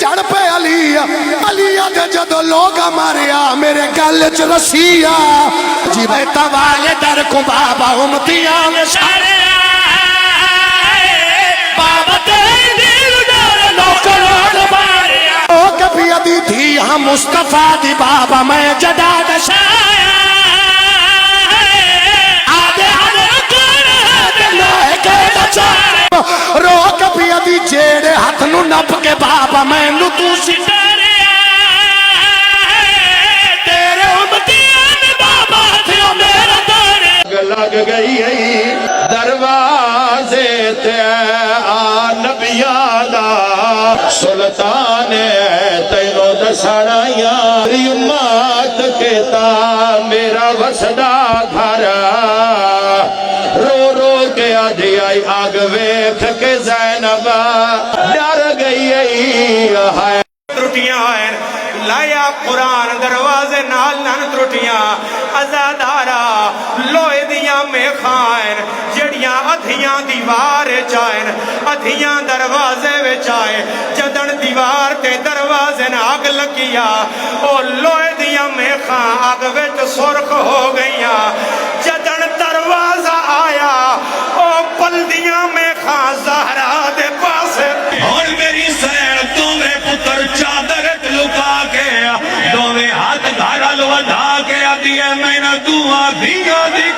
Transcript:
چڑھ پہ علی علی دے جدو لوگ ماریا میرے گل چ رسیا جی بیتا والے در کو بابا امتیاں میں سارے بابا تیری دل در نوکران ماریا او کبھی ادی تھی ہم مصطفیٰ دی بابا میں جدا دشایا آدھے ہر کر دلائے کے دچایا رو کبھی ادی جیڑے ہاتھ نو نپ کے بابا میں نو تو ستاریا تیرے امتیاں میں بابا تھیو میرا دارے لگ گئی دروازے تے آ نبیانا سلطان تینو دسانا یاری امت کہتا میرا وسدا گھرا رو رو کے آدھی آئی آگ ویکھ کے زینب ڈر گئی ہے ترٹیاں ہیں لایا قرآن دروازے نال نن ترٹیاں ازادارا لوئے دیاں میں خائن جڑیاں ادھیاں دیوار چائن ادھیاں دروازے وچائے جدن دیوار تے دروازے ناگ لگیا او لوئے دیاں میں خان آگ وچ سرخ ہو گئیاں جدن دروازہ آیا او بلدیاں میں خان زہرا دے پاسے اور میری سین تمہیں پتر چادر لکا کے دوے ہاتھ گھر لوڈا کے آدھی ہے میں نہ دعا دیا دی